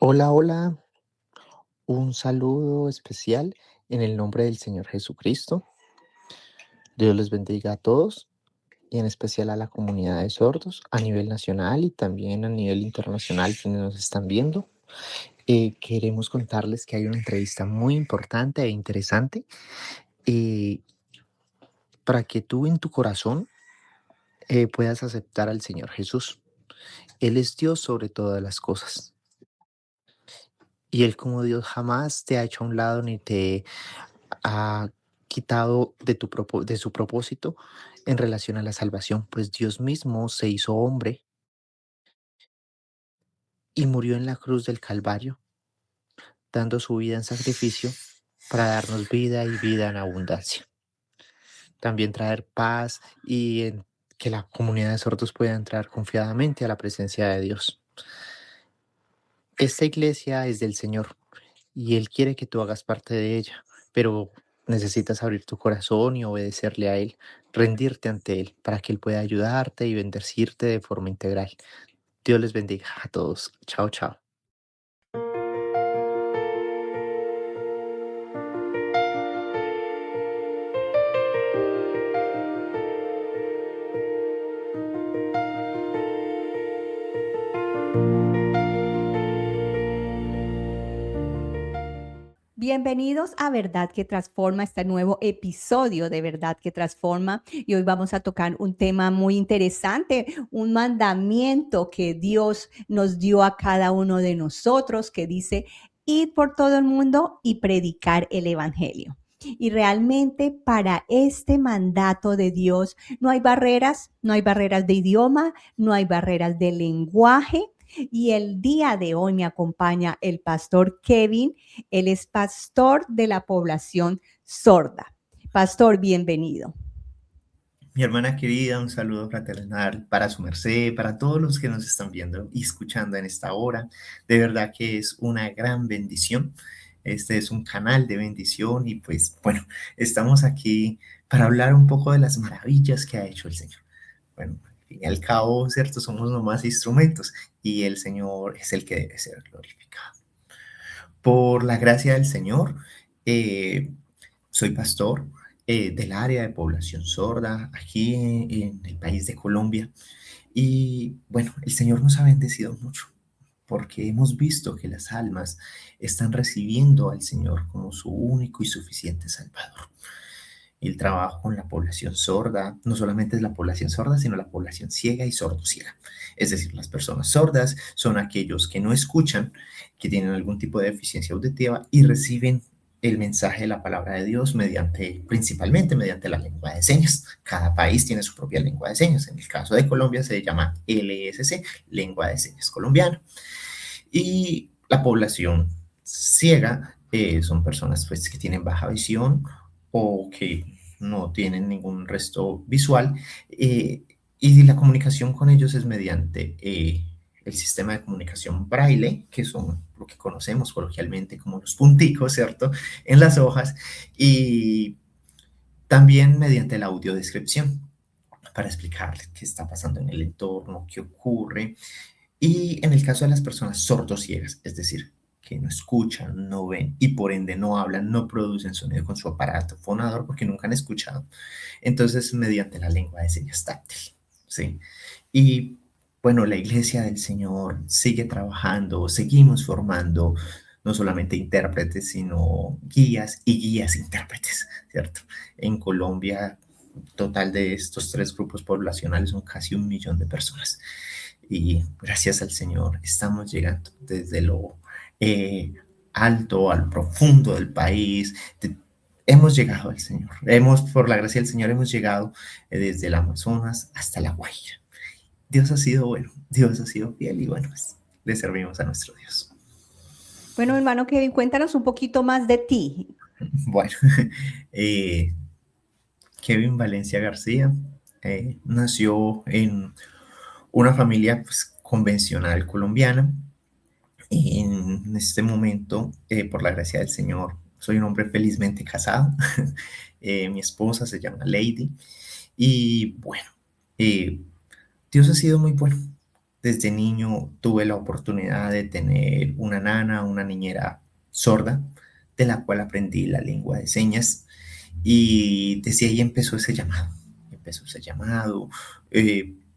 Hola, hola, un saludo especial en el nombre del Señor Jesucristo. Dios les bendiga a todos y en especial a la comunidad de sordos a nivel nacional y también a nivel internacional quienes nos están viendo. Queremos contarles que hay una entrevista muy importante e interesante eh, para que tú en tu corazón puedas aceptar al Señor Jesús. Él es Dios sobre todas las cosas y Él como Dios jamás te ha hecho a un lado ni te ha quitado de su propósito en relación a la salvación, pues Dios mismo se hizo hombre y murió en la cruz del Calvario, dando su vida en sacrificio para darnos vida y vida en abundancia. También traer paz y que la comunidad de sordos pueda entrar confiadamente a la presencia de Dios. Esta iglesia es del Señor y Él quiere que tú hagas parte de ella, pero necesitas abrir tu corazón y obedecerle a Él, rendirte ante Él, para que Él pueda ayudarte y bendecirte de forma integral. Dios les bendiga a todos. Chao, chao. Bienvenidos a Verdad que Transforma, este nuevo episodio de Verdad que Transforma. Y hoy vamos a tocar un tema muy interesante, un mandamiento que Dios nos dio a cada uno de nosotros, que dice, ir por todo el mundo y predicar el Evangelio. Y realmente para este mandato de Dios no hay barreras de idioma, no hay barreras de lenguaje. Y el día de hoy me acompaña el pastor Kevin. Él es pastor de la población sorda. Pastor, bienvenido. Mi hermana querida, un saludo fraternal para su merced, para todos los que nos están viendo y escuchando en esta hora. De verdad que es una gran bendición. Este es un canal de bendición y pues bueno, estamos aquí para hablar un poco de las maravillas que ha hecho el Señor. Bueno, al fin y al cabo, ¿cierto? Somos nomás instrumentos y el Señor es el que debe ser glorificado. Por la gracia del Señor, eh, soy pastor del área de población sorda aquí en el país de Colombia. Y bueno, el Señor nos ha bendecido mucho porque hemos visto que las almas están recibiendo al Señor como su único y suficiente Salvador. El trabajo con la población sorda no solamente es la población sorda, sino la población ciega y sordociega. Es decir, las personas sordas son aquellos que no escuchan, que tienen algún tipo de deficiencia auditiva y reciben el mensaje de la palabra de Dios principalmente mediante la lengua de señas. Cada país tiene su propia lengua de señas. En el caso de Colombia se llama LSC, lengua de señas colombiana. Y la población ciega son personas pues, que tienen baja visión o que no tienen ningún resto visual, y la comunicación con ellos es mediante el sistema de comunicación braille, que son lo que conocemos coloquialmente como los punticos, ¿cierto? En las hojas, y también mediante la audiodescripción para explicarles qué está pasando en el entorno, qué ocurre. Y en el caso de las personas sordociegas, es decir, que no escuchan, no ven y por ende no hablan, no producen sonido con su aparato fonador porque nunca han escuchado, entonces mediante la lengua de señas táctil, ¿sí? Y bueno, la iglesia del Señor sigue trabajando, seguimos formando no solamente intérpretes, sino guías y guías intérpretes, ¿cierto? En Colombia, total de estos tres grupos poblacionales son casi 1 millón de personas. Y gracias al Señor estamos llegando desde lo eh, alto al profundo del país. Hemos llegado al Señor. Por la gracia del Señor, hemos llegado desde el Amazonas hasta la Guajira. Dios ha sido bueno, Dios ha sido fiel y bueno, pues, le servimos a nuestro Dios. Bueno, hermano Kevin, cuéntanos un poquito más de ti. Bueno, eh, Kevin Valencia García nació en una familia pues, convencional colombiana. En este momento, por la gracia del Señor, soy un hombre felizmente casado. Mi esposa se llama Lady. Y bueno, eh, Dios ha sido muy bueno. Desde niño tuve la oportunidad de tener una nana, una niñera sorda, de la cual aprendí la lengua de señas y desde ahí empezó ese llamado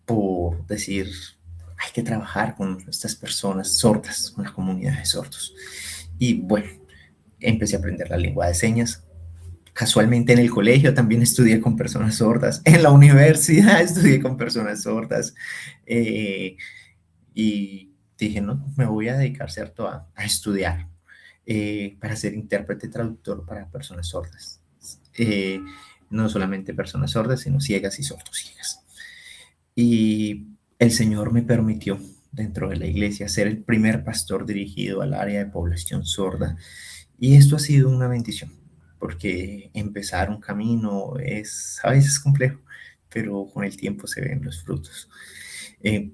por decir, hay que trabajar con estas personas sordas, con la comunidad de sordos. Y bueno, empecé a aprender la lengua de señas. Casualmente en el colegio también estudié con personas sordas, en la universidad estudié con personas sordas eh, y dije, no, me voy a dedicar, ¿cierto?, a estudiar para ser intérprete traductor para personas sordas. Eh, no solamente personas sordas, sino ciegas y sordociegas. Y el Señor me permitió dentro de la iglesia ser el primer pastor dirigido al área de población sorda. Y esto ha sido una bendición, porque empezar un camino es a veces complejo, pero con el tiempo se ven los frutos. Eh,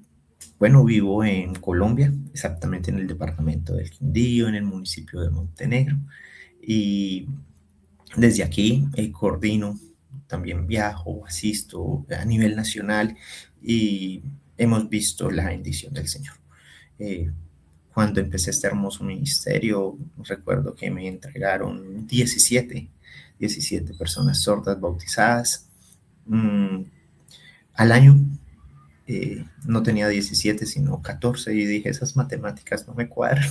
bueno, vivo en Colombia, exactamente en el departamento del Quindío, en el municipio de Montenegro, y desde aquí coordino, también viajo, asisto a nivel nacional y hemos visto la bendición del Señor. Eh, Cuando empecé este hermoso ministerio, recuerdo que me entregaron 17 personas sordas bautizadas. Mm, Al año no tenía 17 sino 14 y dije, esas matemáticas no me cuadran.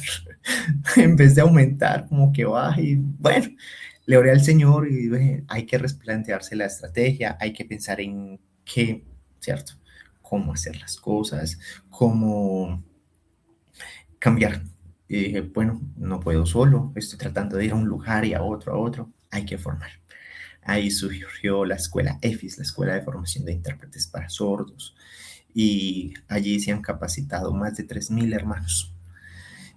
En vez de aumentar, como que baja y bueno, le oré al Señor y dije, hay que replantearse la estrategia, hay que pensar en qué, ¿cierto? Cómo hacer las cosas, cómo cambiar. Y dije, bueno, no puedo solo, estoy tratando de ir a un lugar y a otro, hay que formar. Ahí surgió la escuela EFIS, la Escuela de Formación de Intérpretes para Sordos, y allí se han capacitado más de 3.000 hermanos.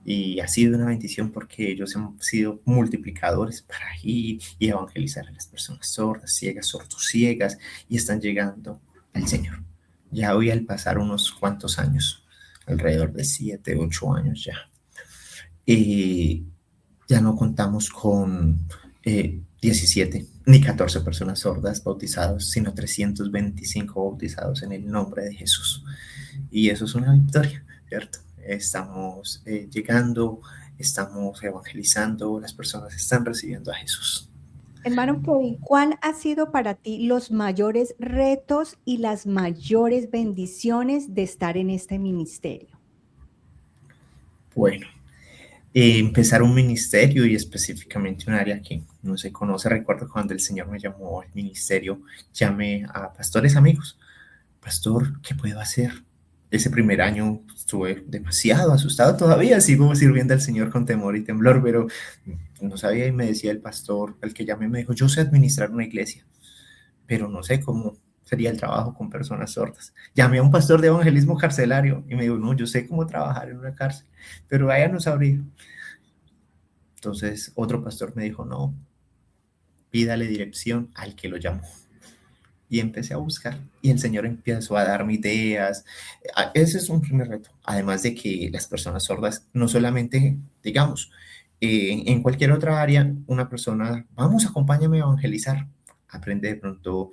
Y ha sido una bendición porque ellos han sido multiplicadores para ir y evangelizar a las personas sordas, ciegas, sordociegas, y están llegando al Señor. Ya hoy al pasar unos cuantos años, alrededor de 7, 8 años ya, ya no contamos con 17 ni 14 personas sordas bautizados, sino 325 bautizados en el nombre de Jesús. Y eso es una victoria, ¿cierto? Estamos llegando, estamos evangelizando, las personas están recibiendo a Jesús. Hermano Kevin, ¿cuál ha sido para ti los mayores retos y las mayores bendiciones de estar en este ministerio? Bueno, empezar un ministerio y específicamente un área que no se conoce. Recuerdo cuando el Señor me llamó al ministerio, llamé a pastores amigos. Pastor, ¿qué puedo hacer? Ese primer año estuve demasiado asustado, todavía sigo sirviendo al Señor con temor y temblor, pero no sabía y me decía el pastor, al que llamé, me dijo, yo sé administrar una iglesia, pero no sé cómo sería el trabajo con personas sordas. Llamé a un pastor de evangelismo carcelario y me dijo, no, yo sé cómo trabajar en una cárcel, pero vaya no sabría. Entonces otro pastor me dijo, no, pídale dirección al que lo llamó. Y empecé a buscar y el Señor empezó a darme ideas. Ese es un primer reto. Además de que las personas sordas, no solamente, digamos, en cualquier otra área, una persona, vamos, acompáñame a evangelizar. Aprende de pronto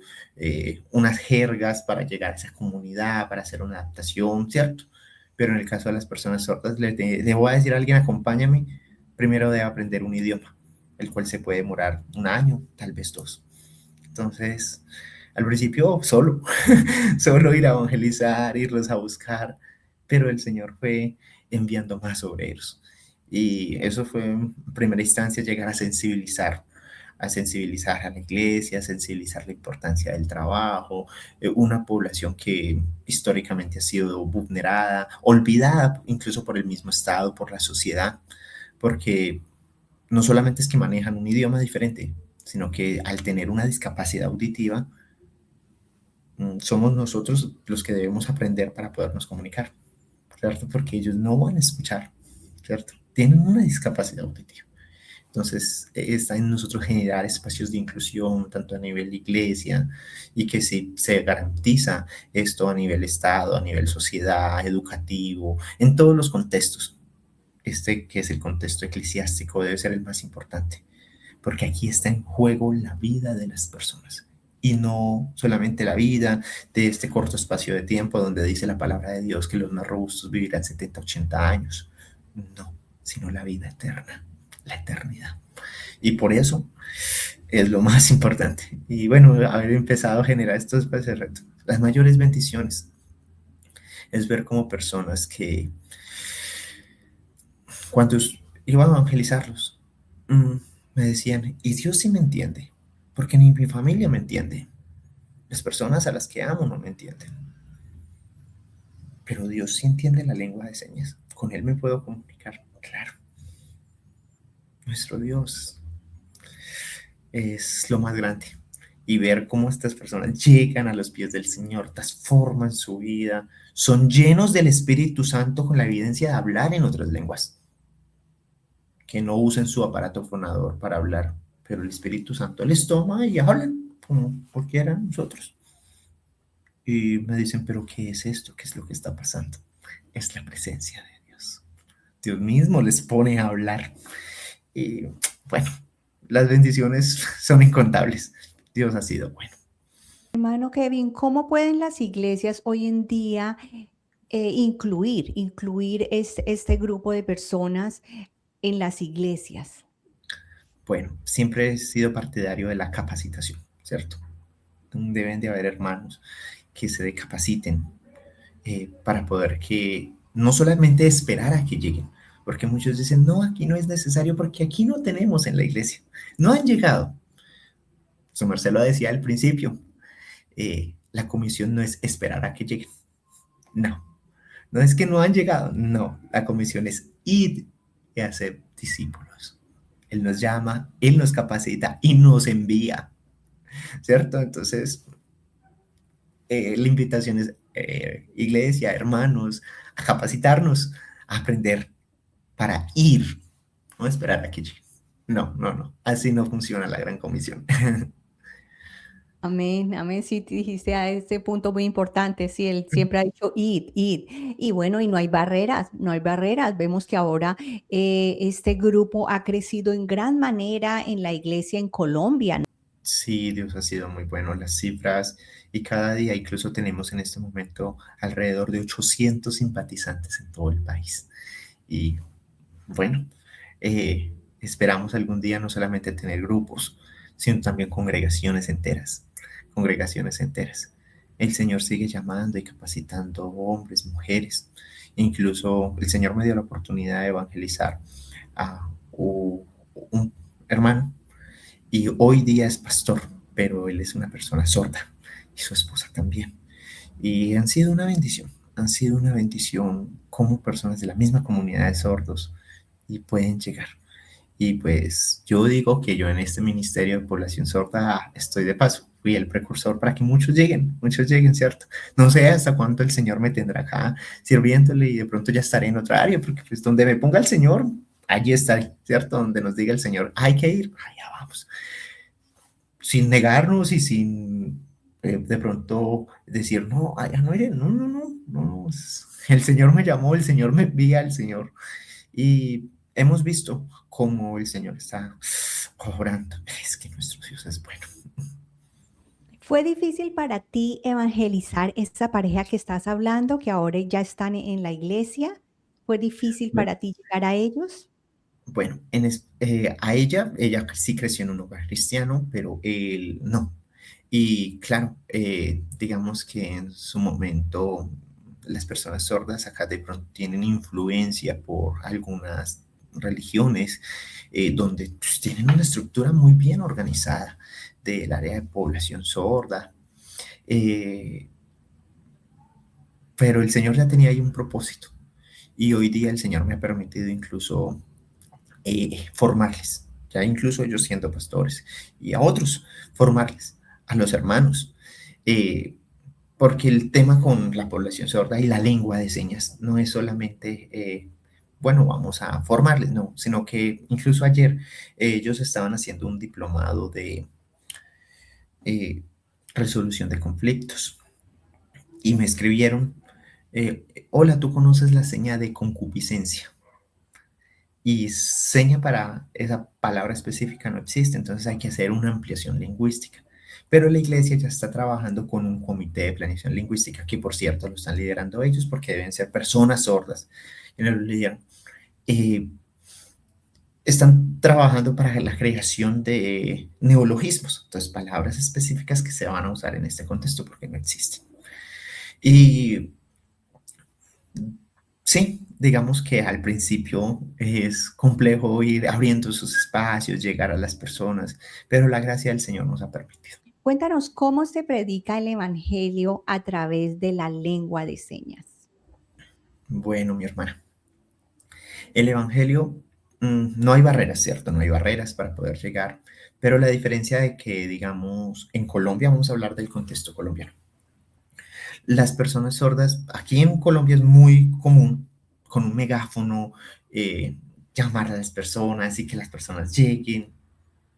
unas jergas para llegar a esa comunidad, para hacer una adaptación, ¿cierto? Pero en el caso de las personas sordas, le voy a decir a alguien, acompáñame, primero debe aprender un idioma, el cual se puede demorar un año, tal vez dos. Entonces, al principio solo, solo ir a evangelizar, irlos a buscar, pero el Señor fue enviando más obreros. Y eso fue en primera instancia llegar a sensibilizar a la iglesia, a sensibilizar la importancia del trabajo, una población que históricamente ha sido vulnerada, olvidada incluso por el mismo Estado, por la sociedad, porque no solamente es que manejan un idioma diferente, sino que al tener una discapacidad auditiva, somos nosotros los que debemos aprender para podernos comunicar, ¿cierto? Porque ellos no van a escuchar, ¿cierto? Tienen una discapacidad auditiva. Entonces, está en nosotros generar espacios de inclusión, tanto a nivel de iglesia, y que si se garantiza esto a nivel Estado, a nivel sociedad, educativo, en todos los contextos. Este que es el contexto eclesiástico debe ser el más importante, porque aquí está en juego la vida de las personas. y no solamente la vida de este corto espacio de tiempo donde dice la palabra de Dios que los más robustos vivirán 70, 80 años. No, sino la vida eterna, la eternidad. Y por eso es lo más importante. Y bueno, haber empezado a generar estos espacios de reto. Las mayores bendiciones es ver como personas que cuando iba a evangelizarlos, me decían, y Dios sí me entiende, porque ni mi familia me entiende. Las personas a las que amo no me entienden. Pero Dios sí entiende la lengua de señas. Con Él me puedo comunicar. Claro, nuestro Dios es lo más grande. Y ver cómo estas personas llegan a los pies del Señor, transforman su vida, son llenos del Espíritu Santo con la evidencia de hablar en otras lenguas. Que no usen su aparato fonador para hablar, pero el Espíritu Santo les toma y hablan como cualquiera de nosotros. Y me dicen, pero ¿qué es esto? ¿Qué es lo que está pasando? Es la presencia de Dios. Dios mismo les pone a hablar. Y bueno, las bendiciones son incontables. Dios ha sido bueno. Hermano Kevin, ¿cómo pueden las iglesias hoy en día incluir este grupo de personas en las iglesias? Bueno, siempre he sido partidario de la capacitación, ¿cierto? Deben de haber hermanos que se capaciten para poder que no solamente esperar a que lleguen, porque muchos dicen, no, aquí no es necesario porque aquí no tenemos en la iglesia, no han llegado. Su merced lo decía al principio, la comisión no es esperar a que lleguen, no, no es que no han llegado, no, la comisión es ir y hacer discípulos. Él nos llama, Él nos capacita y nos envía, ¿cierto? Entonces, la invitación es, iglesia, hermanos, a capacitarnos, a aprender para ir, no esperar a que llegue. No, no, no, así no funciona la gran comisión. Amén, amén. Sí, te dijiste a este punto muy importante. Sí, él siempre ha dicho id, id. Y bueno, y no hay barreras, no hay barreras. Vemos que ahora este grupo ha crecido en gran manera en la iglesia en Colombia. Sí, Dios ha sido muy bueno, las cifras, y cada día incluso tenemos en este momento alrededor de 800 simpatizantes en todo el país. Y bueno, esperamos algún día no solamente tener grupos, sino también congregaciones enteras, congregaciones enteras. El Señor sigue llamando y capacitando hombres, mujeres. Incluso el Señor me dio la oportunidad de evangelizar a un hermano y hoy día es pastor, pero él es una persona sorda y su esposa también. Y han sido una bendición como personas de la misma comunidad de sordos y pueden llegar. Y pues yo digo que yo en este ministerio de población sorda estoy de paso, fui el precursor para que muchos lleguen, ¿cierto? No sé hasta cuánto el Señor me tendrá acá sirviéndole y de pronto ya estaré en otra área, porque pues donde me ponga el Señor, allí estaré, ¿cierto? Donde nos diga el Señor, hay que ir, allá vamos. Sin negarnos y sin de pronto decir, no, allá no iré, no, no, no, no, el Señor me llamó, el Señor me envía, el Señor. Y hemos visto cómo el Señor está obrando. Es que nuestro Dios es bueno. ¿Fue difícil para ti evangelizar esa pareja que estás hablando, que ahora ya están en la iglesia? ¿Fue difícil para ti llegar a ellos? Bueno, a ella sí creció en un hogar cristiano, pero él no. Y claro, digamos que en su momento las personas sordas acá de pronto tienen influencia por algunas religiones donde pues, tienen una estructura muy bien organizada del área de población sorda. eh, pero el Señor ya tenía ahí un propósito y hoy día el Señor me ha permitido incluso formarles, ya incluso ellos siendo pastores, y a otros formarles, a los hermanos, eh, porque el tema con la población sorda y la lengua de señas no es solamente, bueno, vamos a formarles, no, sino que incluso ayer ellos estaban haciendo un diplomado de eh, resolución de conflictos y me escribieron, hola, ¿tú conoces la seña de concupiscencia? Y seña para esa palabra específica no existe, entonces hay que hacer una ampliación lingüística. Pero la iglesia ya está trabajando con un comité de planeación lingüística, que por cierto lo están liderando ellos porque deben ser personas sordas. Y no lo lideran. Eh, Están trabajando para la creación de neologismos, entonces palabras específicas que se van a usar en este contexto porque no existen. Y sí, digamos que al principio es complejo ir abriendo sus espacios, llegar a las personas, pero la gracia del Señor nos ha permitido. Cuéntanos cómo se predica el evangelio a través de la lengua de señas. Bueno, mi hermana, el Evangelio, no hay barreras, ¿cierto? No hay barreras para poder llegar, pero la diferencia de que, digamos, en Colombia, vamos a hablar del contexto colombiano. Las personas sordas, aquí en Colombia es muy común con un megáfono llamar a las personas y que las personas lleguen.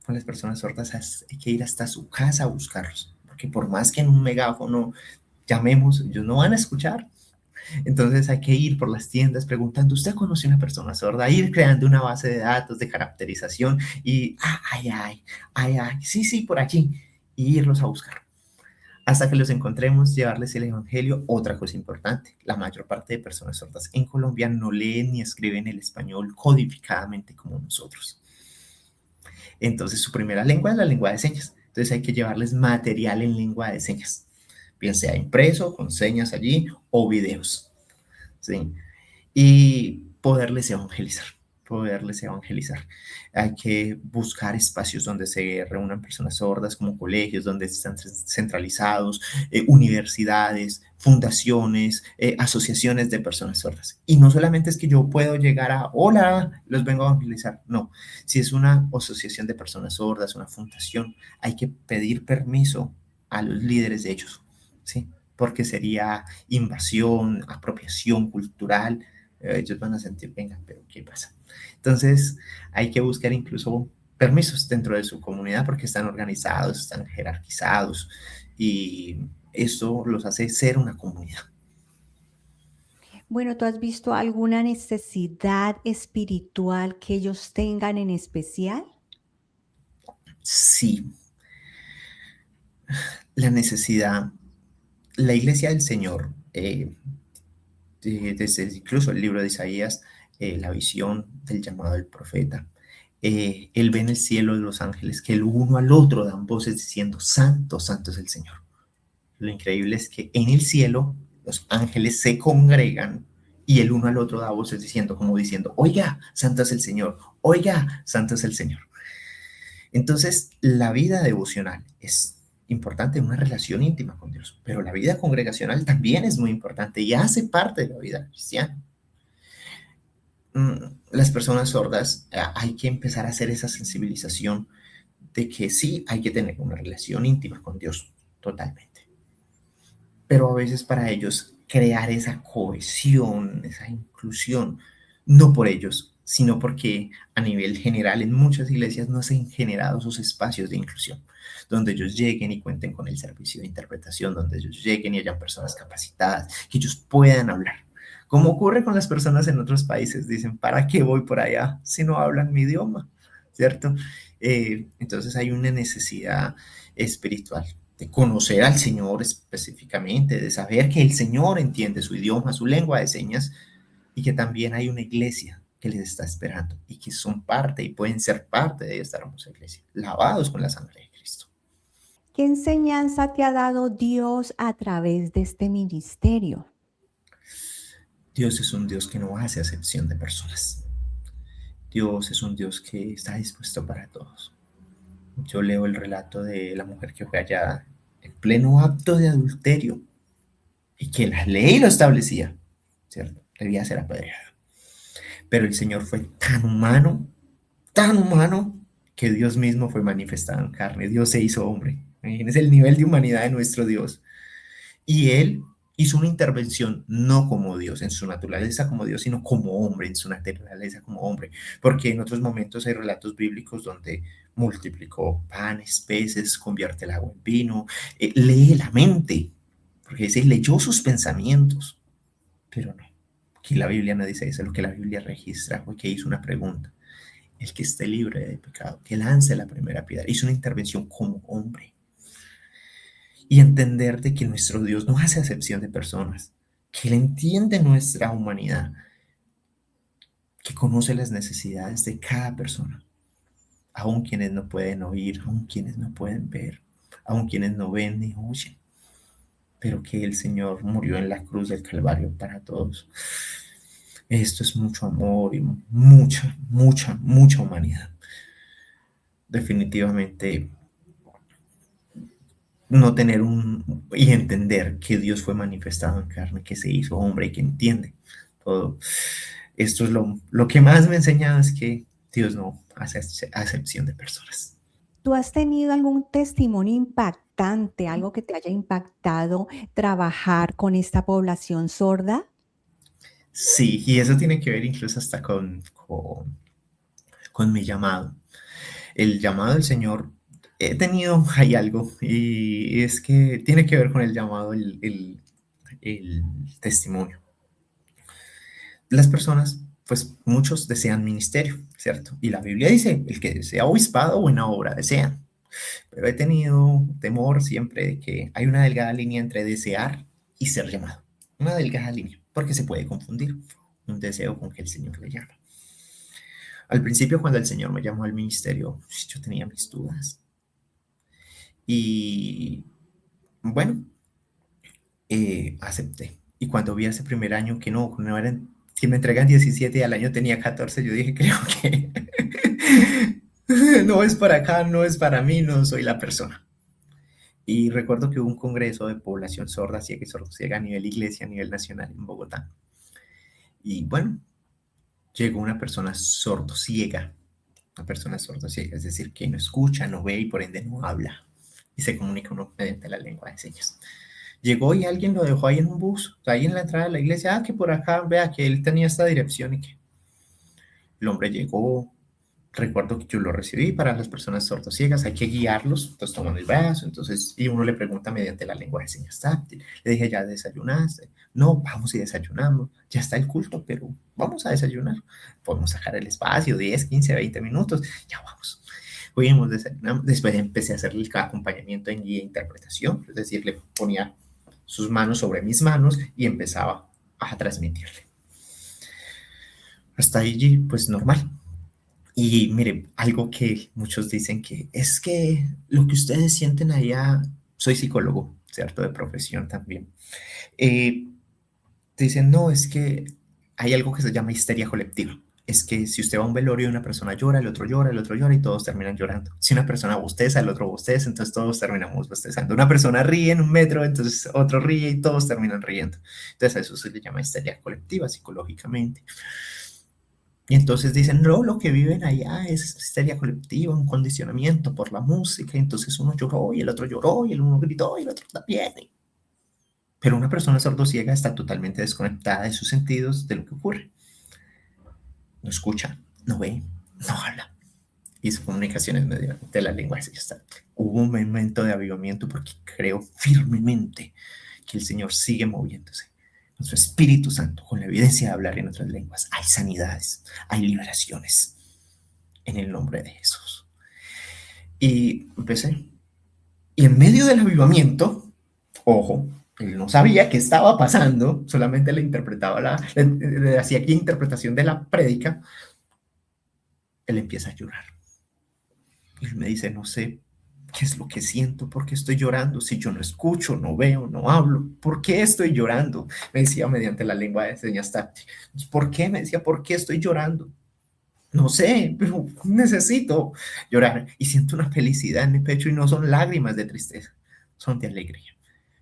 Con las personas sordas hay que ir hasta su casa a buscarlos, porque por más que en un megáfono llamemos, ellos no van a escuchar. Entonces hay que ir por las tiendas preguntando, ¿usted conoce una persona sorda? Ir creando una base de datos de caracterización y, sí, sí, por aquí, y irlos a buscar. Hasta que los encontremos, llevarles el evangelio. Otra cosa importante, la mayor parte de personas sordas en Colombia no leen ni escriben el español codificadamente como nosotros. Entonces su primera lengua es la lengua de señas. Entonces hay que llevarles material en lengua de señas, bien sea impreso, con señas allí, o videos. ¿Sí? Y poderles evangelizar. Hay que buscar espacios donde se reúnan personas sordas, como colegios donde están centralizados, universidades, fundaciones, asociaciones de personas sordas. Y no solamente es que yo puedo llegar a, hola, los vengo a evangelizar. No, si es una asociación de personas sordas, una fundación, hay que pedir permiso a los líderes de ellos, ¿sí? Porque sería invasión, apropiación cultural. Ellos van a sentir, venga, pero ¿qué pasa? Entonces hay que buscar incluso permisos dentro de su comunidad porque están organizados, están jerarquizados y esto los hace ser una comunidad. Bueno, ¿tú has visto alguna necesidad espiritual que ellos tengan en especial? Sí, la necesidad, la iglesia del Señor, desde incluso el libro de Isaías, la visión del llamado del profeta. Él ve en el cielo de los ángeles que el uno al otro dan voces diciendo, Santo, Santo es el Señor. Lo increíble es que en el cielo los ángeles se congregan y el uno al otro da voces diciendo, como diciendo, oiga, Santo es el Señor, oiga, Santo es el Señor. Entonces, la vida devocional es importante, una relación íntima con Dios, pero la vida congregacional también es muy importante y hace parte de la vida cristiana. Las personas sordas, hay que empezar a hacer esa sensibilización de que sí, hay que tener una relación íntima con Dios, totalmente. Pero a veces para ellos crear esa cohesión, esa inclusión, no por ellos, sino porque a nivel general en muchas iglesias no se han generado esos espacios de inclusión, donde ellos lleguen y cuenten con el servicio de interpretación, donde ellos lleguen y hayan personas capacitadas, que ellos puedan hablar. Como ocurre con las personas en otros países, dicen, ¿para qué voy por allá si no hablan mi idioma? ¿Cierto? Entonces hay una necesidad espiritual de conocer al Señor específicamente, de saber que el Señor entiende su idioma, su lengua de señas, y que también hay una iglesia que les está esperando y que son parte y pueden ser parte de esta hermosa iglesia, lavados con la sangre de Cristo. ¿Qué enseñanza te ha dado Dios a través de este ministerio? Dios es un Dios que no hace acepción de personas. Dios es un Dios que está dispuesto para todos. Yo leo el relato de la mujer que fue hallada en pleno acto de adulterio y que la ley lo establecía, ¿cierto? Debía ser apedreada. Pero el Señor fue tan humano, que Dios mismo fue manifestado en carne. Dios se hizo hombre. Imagínense el nivel de humanidad de nuestro Dios. Y Él hizo una intervención no como Dios, en su naturaleza como Dios, sino como hombre, en su naturaleza como hombre. Porque en otros momentos hay relatos bíblicos donde multiplicó panes, peces, convierte el agua en vino, lee la mente, porque dice, leyó sus pensamientos, pero no. Aquí la Biblia no dice eso, lo que la Biblia registra fue que hizo una pregunta. El que esté libre de pecado, que lance la primera piedra. Hizo una intervención como hombre. y entender de que nuestro Dios no hace acepción de personas, que Él entiende nuestra humanidad, que conoce las necesidades de cada persona, aun quienes no pueden oír, aun quienes no pueden ver, aun quienes no ven ni oyen, pero que el Señor murió en la cruz del Calvario para todos. Esto es mucho amor y mucha, mucha, mucha humanidad. Definitivamente no tener y entender que Dios fue manifestado en carne, que se hizo hombre y que entiende todo. Esto es lo que más me ha enseñado, es que Dios no hace acepción de personas. ¿Tú has tenido algún testimonio impactante, algo que te haya impactado trabajar con esta población sorda? Sí, y eso tiene que ver incluso hasta con mi llamado. El llamado del Señor, he tenido, hay algo, y es que tiene que ver con el llamado, el testimonio. Las personas, pues muchos desean ministerio, ¿cierto? Y la Biblia dice, el que desea obispado, buena obra desea. Pero he tenido temor siempre de que hay una delgada línea entre desear y ser llamado. Una delgada línea, porque se puede confundir un deseo con que el Señor le llama. Al principio, cuando el Señor me llamó al ministerio, yo tenía mis dudas. Y bueno, acepté. Y cuando vi ese primer año que no eran, si me entregan 17 y al año tenía 14, yo dije, creo que no es para acá, no es para mí, no soy la persona. Y recuerdo que hubo un congreso de población sorda, ciega y sordociega a nivel iglesia, a nivel nacional en Bogotá. Y bueno, llegó una persona sordociega, es decir, que no escucha, no ve y por ende no habla. Y se comunica uno mediante la lengua de señas. Llegó y alguien lo dejó ahí en un bus, ahí en la entrada de la iglesia, que por acá, vea que él tenía esta dirección y que el hombre llegó. Recuerdo que yo lo recibí. Para las personas sordociegas hay que guiarlos, entonces toman el brazo, entonces, y uno le pregunta mediante la lengua de señas táctil. Le dije, ¿ya desayunaste? No, vamos y desayunamos. Ya está el culto, pero vamos a desayunar. Podemos sacar el espacio, 10, 15, 20 minutos, ya vamos. Fuimos, desayunamos. Después empecé a hacerle el acompañamiento en guía e interpretación, es decir, le ponía sus manos sobre mis manos y empezaba a transmitirle. Hasta allí, pues normal. Y mire, algo que muchos dicen que es que lo que ustedes sienten allá, soy psicólogo, ¿cierto? De profesión también. Eh, Dicen, no, es que hay algo que se llama histeria colectiva. Es que si usted va a un velorio y una persona llora, el otro llora y todos terminan llorando. Si una persona bosteza, el otro bosteza, entonces todos terminamos bostezando. Una persona ríe en un metro, entonces otro ríe y todos terminan riendo. Entonces a eso se le llama histeria colectiva psicológicamente. Y entonces dicen, no, lo que viven allá es histeria colectiva, un condicionamiento por la música. Entonces uno lloró y el otro lloró y el uno gritó y el otro también. Pero una persona sordociega está totalmente desconectada de sus sentidos, de lo que ocurre. No escucha, no ve, no habla. Y su comunicación es mediante la lengua. Hubo un momento de avivamiento porque creo firmemente que el Señor sigue moviéndose. Nuestro Espíritu Santo, con la evidencia de hablar en otras lenguas, hay sanidades, hay liberaciones en el nombre de Jesús. Y empecé. Y en medio del avivamiento, ojo, él no sabía qué estaba pasando, solamente le interpretaba, le hacía aquí interpretación de la prédica. Él empieza a llorar. Y él me dice, no sé qué es lo que siento, por qué estoy llorando, si yo no escucho, no veo, no hablo, ¿por qué estoy llorando? Me decía mediante la lengua de señas táctil. ¿Por qué? Me decía, ¿por qué estoy llorando? No sé, pero necesito llorar. Y siento una felicidad en mi pecho y no son lágrimas de tristeza, son de alegría.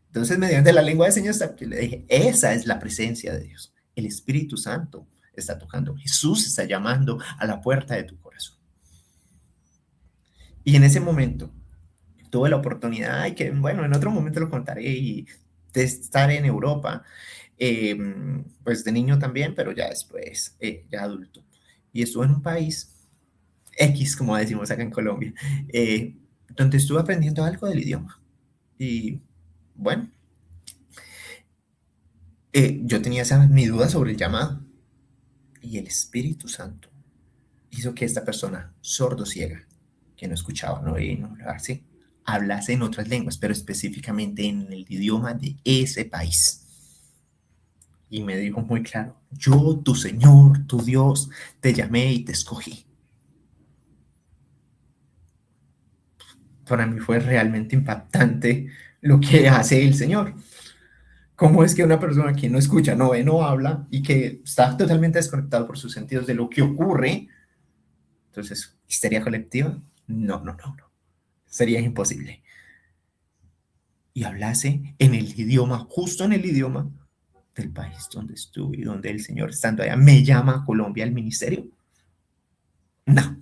Entonces, mediante la lengua de señas táctil, le dije, esa es la presencia de Dios. El Espíritu Santo está tocando. Jesús está llamando a la puerta de tu corazón. Y en ese momento tuve la oportunidad, y que bueno, en otro momento lo contaré, y de estar en Europa, pues de niño también, pero ya después, ya adulto. Y estuve en un país X, como decimos acá en Colombia, donde estuve aprendiendo algo del idioma. Y bueno, yo tenía mi duda sobre el llamado. Y el Espíritu Santo hizo que esta persona sordo-ciega, que no escuchaba, no veía, no hablaba así, hablase en otras lenguas, pero específicamente en el idioma de ese país. Y me dijo muy claro, yo, tu Señor, tu Dios, te llamé y te escogí. Para mí fue realmente impactante lo que hace el Señor. ¿Cómo es que una persona que no escucha, no ve, no habla y que está totalmente desconectado por sus sentidos de lo que ocurre? Entonces, ¿histeria colectiva? No, no, no, no. Sería imposible. Y hablase en el idioma, justo en el idioma del país donde estuve y donde el Señor, estando allá, me llama a Colombia al ministerio. No,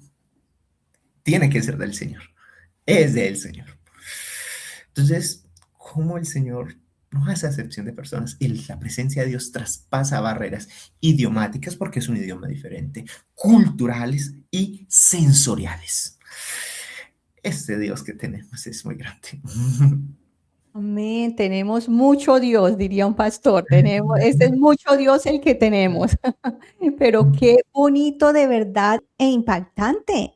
tiene que ser del Señor. Es del Señor. Entonces, ¿cómo el Señor no hace acepción de personas? La presencia de Dios traspasa barreras idiomáticas porque es un idioma diferente, culturales y sensoriales. Este Dios que tenemos es muy grande. Amén. Tenemos mucho Dios, diría un pastor. Este es mucho Dios el que tenemos. Pero qué bonito de verdad e impactante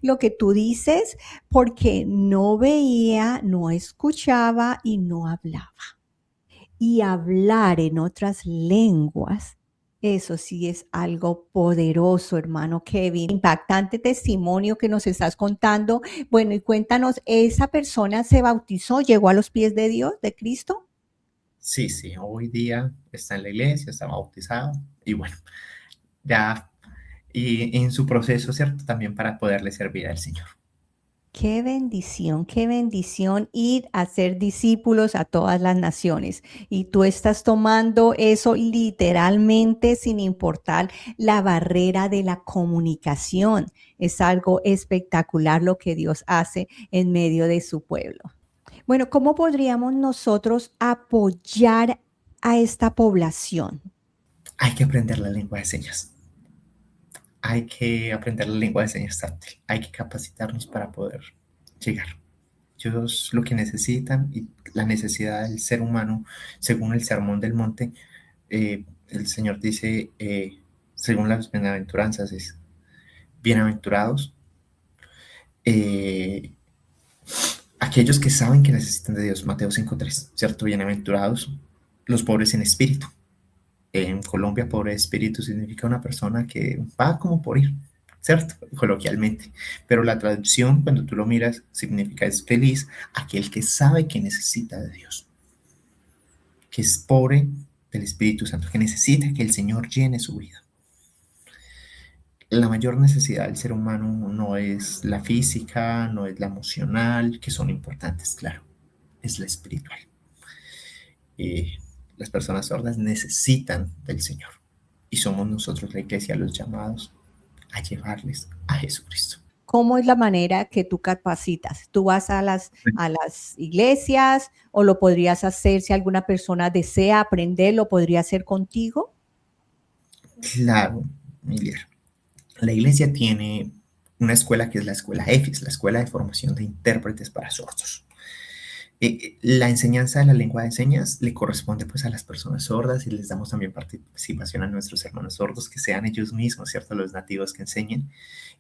lo que tú dices, porque no veía, no escuchaba y no hablaba. Y hablar en otras lenguas, eso sí es algo poderoso, hermano Kevin. Impactante testimonio que nos estás contando. Bueno, y cuéntanos, ¿esa persona se bautizó, llegó a los pies de Dios, de Cristo? Sí, sí, hoy día está en la iglesia, está bautizado y bueno, ya y en su proceso, ¿cierto? También para poderle servir al Señor. Qué bendición ir a ser discípulos a todas las naciones. Y tú estás tomando eso literalmente sin importar la barrera de la comunicación. Es algo espectacular lo que Dios hace en medio de su pueblo. Bueno, ¿cómo podríamos nosotros apoyar a esta población? Hay que aprender la lengua de señas. Hay que aprender la lengua de señas táctil. Hay que capacitarnos para poder llegar. Ellos lo que necesitan y la necesidad del ser humano, según el Sermón del Monte, el Señor dice, según las bienaventuranzas, es bienaventurados eh, aquellos que saben que necesitan de Dios, Mateo 5:3, ¿cierto? Bienaventurados los pobres en espíritu. En Colombia, pobre de espíritu significa una persona que va como por ir, ¿cierto? Coloquialmente. Pero la traducción, cuando tú lo miras, significa es feliz aquel que sabe que necesita de Dios, que es pobre del Espíritu Santo, que necesita que el Señor llene su vida. La mayor necesidad del ser humano no es la física, no es la emocional, que son importantes, claro, es la espiritual. Eh, las personas sordas necesitan del Señor y somos nosotros, la iglesia, los llamados a llevarles a Jesucristo. ¿Cómo es la manera que tú capacitas? ¿Tú vas a las iglesias o lo podrías hacer si alguna persona desea aprender, lo podría hacer contigo? Claro, Miller. La iglesia tiene una escuela que es la escuela EFIS, la Escuela de Formación de Intérpretes para Sordos. La enseñanza de la lengua de señas le corresponde pues a las personas sordas y les damos también participación a nuestros hermanos sordos que sean ellos mismos, ¿cierto? Los nativos que enseñen.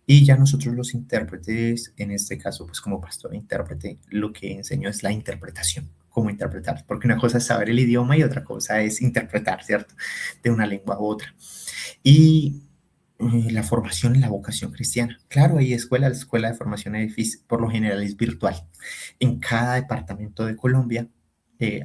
Y ya nosotros los intérpretes, en este caso pues como pastor e intérprete, lo que enseño es la interpretación, cómo interpretar, porque una cosa es saber el idioma y otra cosa es interpretar, ¿cierto? De una lengua a otra. Y la formación en la vocación cristiana. Claro, hay escuela, la escuela de formación edificio, por lo general es virtual. En cada departamento de Colombia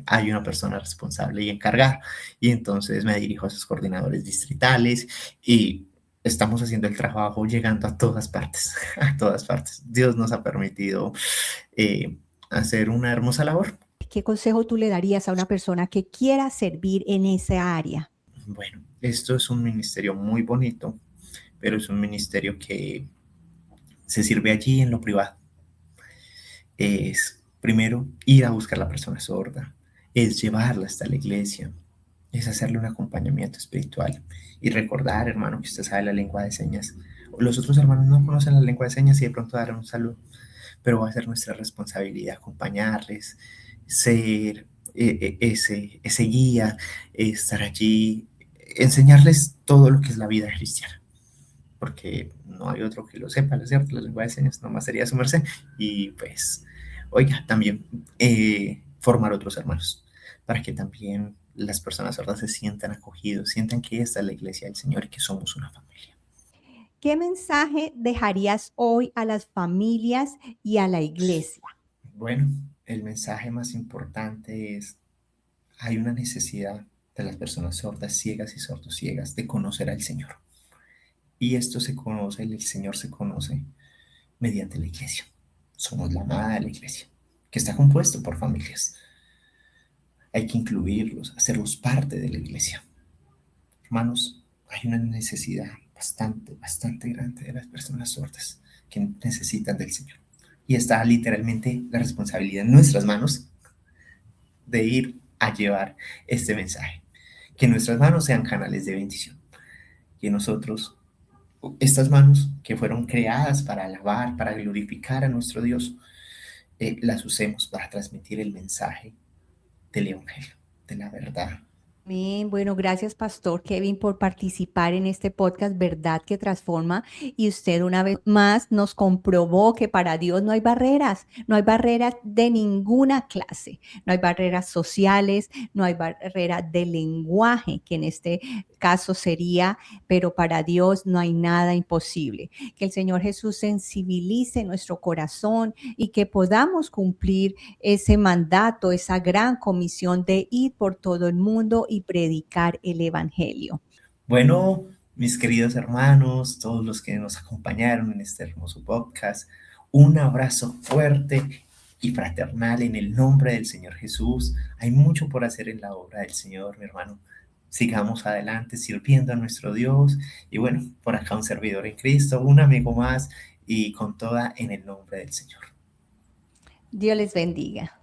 hay una persona responsable y encargada. Y entonces me dirijo a sus coordinadores distritales y estamos haciendo el trabajo llegando a todas partes, a todas partes. Dios nos ha permitido hacer una hermosa labor. ¿Qué consejo tú le darías a una persona que quiera servir en esa área? Bueno, esto es un ministerio muy bonito, pero es un ministerio que se sirve allí en lo privado. Es primero ir a buscar a la persona sorda, es llevarla hasta la iglesia, es hacerle un acompañamiento espiritual y recordar, hermano, que usted sabe la lengua de señas. Los otros hermanos no conocen la lengua de señas y de pronto darle un saludo, pero va a ser nuestra responsabilidad acompañarles, ser ese guía, estar allí, enseñarles todo lo que es la vida cristiana. porque no hay otro que lo sepa, ¿no es cierto? La lengua de señas nomás sería su merced. Y pues, oiga, también formar otros hermanos, para que también las personas sordas se sientan acogidos, sientan que esta es la iglesia del Señor y que somos una familia. ¿Qué mensaje dejarías hoy a las familias y a la iglesia? Bueno, el mensaje más importante es, hay una necesidad de las personas sordas, ciegas y sordociegas de conocer al Señor. Y esto se conoce, el Señor se conoce mediante la iglesia. Somos la amada de la iglesia, que está compuesto por familias. Hay que incluirlos, hacerlos parte de la iglesia. Hermanos, hay una necesidad bastante grande de las personas sordas que necesitan del Señor. Y está literalmente la responsabilidad en nuestras manos de ir a llevar este mensaje. Que nuestras manos sean canales de bendición. Que nosotros, estas manos que fueron creadas para alabar, para glorificar a nuestro Dios, las usemos para transmitir el mensaje del Evangelio, de la verdad. Amén. Bueno, gracias, Pastor Kevin, por participar en este podcast Verdad que Transforma. Y usted una vez más nos comprobó que para Dios no hay barreras de ninguna clase, no hay barreras sociales, no hay barreras de lenguaje, que en este caso sería, pero para Dios no hay nada imposible. Que el Señor Jesús sensibilice nuestro corazón y que podamos cumplir ese mandato, esa gran comisión de ir por todo el mundo y predicar el evangelio. Bueno, mis queridos hermanos, todos los que nos acompañaron en este hermoso podcast, un abrazo fuerte y fraternal en el nombre del Señor Jesús. Hay mucho por hacer en la obra del Señor, mi hermano. Sigamos adelante sirviendo a nuestro Dios. Y bueno, por acá un servidor en Cristo, un amigo más y con toda en el nombre del Señor. Dios les bendiga.